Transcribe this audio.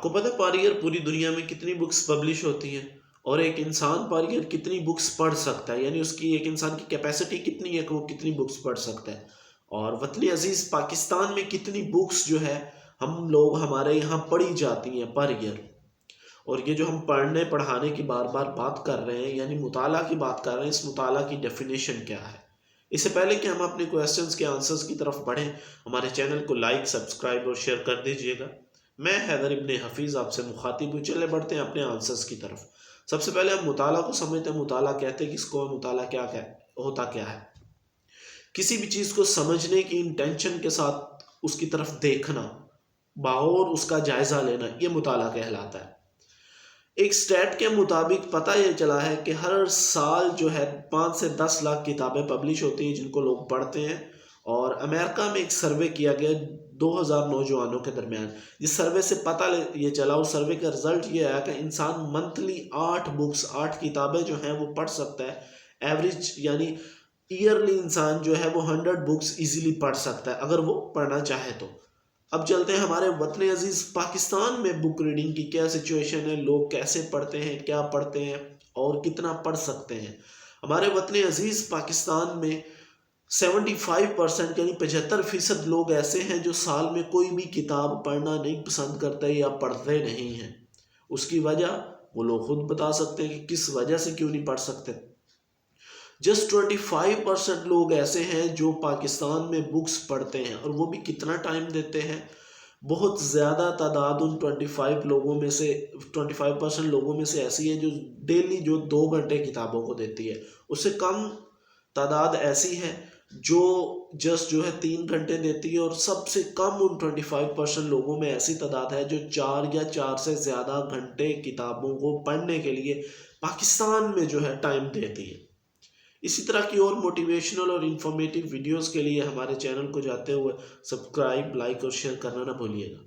کو پتہ ہے پر ایئر پوری دنیا میں کتنی بکس پبلش ہوتی ہیں، اور ایک انسان پر ایئر کتنی بکس پڑھ سکتا ہے، یعنی اس کی ایک انسان کی کیپیسٹی کتنی ہے کہ وہ کتنی بکس پڑھ سکتا ہے؟ اور وطن عزیز پاکستان میں کتنی بکس جو ہے ہم لوگ ہمارے یہاں پڑھی جاتی ہیں پر ایئر؟ اور یہ جو ہم پڑھنے پڑھانے کی بار بار بات کر رہے ہیں، یعنی مطالعہ کی بات کر رہے ہیں، اس مطالعہ کی ڈیفینیشن کیا ہے؟ اس سے پہلے کہ ہم اپنے کویسچنز کے آنسرز کی طرف بڑھیں، ہمارے چینل کو لائک، سبسکرائب اور شیئر کر دیجئے گا۔ میں حیدر ابن حفیظ آپ سے مخاطب ہوں۔ چلے بڑھتے ہیں اپنے آنسرز کی طرف۔ سب سے پہلے ہم مطالعہ کو سمجھتے ہیں۔ مطالعہ کہتے ہیں کس کو؟ مطالعہ کیا ہوتا کیا ہے؟ کسی بھی چیز کو سمجھنے کی انٹینشن کے ساتھ اس کی طرف دیکھنا، باور اس کا جائزہ لینا، یہ مطالعہ کہلاتا ہے۔ ایک سٹیٹ کے مطابق پتہ یہ چلا ہے کہ ہر سال جو ہے 5 سے 10 لاکھ کتابیں پبلش ہوتی ہیں جن کو لوگ پڑھتے ہیں۔ اور امریکہ میں ایک سروے کیا گیا 2000 نوجوانوں کے درمیان، جس سروے سے پتہ یہ چلا، اس سروے کا رزلٹ یہ آیا کہ انسان منتھلی 8 کتابیں جو ہیں وہ پڑھ سکتا ہے۔ ایوریج یعنی ایئرلی انسان جو ہے وہ 100 بکس ایزیلی پڑھ سکتا ہے اگر وہ پڑھنا چاہے تو۔ اب چلتے ہیں ہمارے وطن عزیز پاکستان میں بک ریڈنگ کی کیا سچویشن ہے، لوگ کیسے پڑھتے ہیں، کیا پڑھتے ہیں اور کتنا پڑھ سکتے ہیں۔ ہمارے وطن عزیز پاکستان میں 75% یعنی 75% لوگ ایسے ہیں جو سال میں کوئی بھی کتاب پڑھنا نہیں پسند کرتے یا پڑھتے نہیں ہیں۔ اس کی وجہ وہ لوگ خود بتا سکتے ہیں کہ کس وجہ سے کیوں نہیں پڑھ سکتے۔ جسٹ 25% لوگ ایسے ہیں جو پاکستان میں بکس پڑھتے ہیں، اور وہ بھی کتنا ٹائم دیتے ہیں؟ بہت زیادہ تعداد ان 25% لوگوں میں سے ایسی ہے جو ڈیلی 2 گھنٹے کتابوں کو دیتی ہے۔ اس سے کم تعداد ایسی ہے جو جسٹ 3 گھنٹے دیتی ہے، اور سب سے کم ان 25% لوگوں میں ایسی تعداد ہے جو 4 یا 4 سے زیادہ گھنٹے کتابوں کو پڑھنے کے لیے پاکستان میں ٹائم دیتی ہے۔ اسی طرح کی اور موٹیویشنل اور انفارمیٹیو ویڈیوز کے لیے ہمارے چینل کو جاتے ہوئے سبسکرائب، لائک اور شیئر کرنا نہ بھولیے گا۔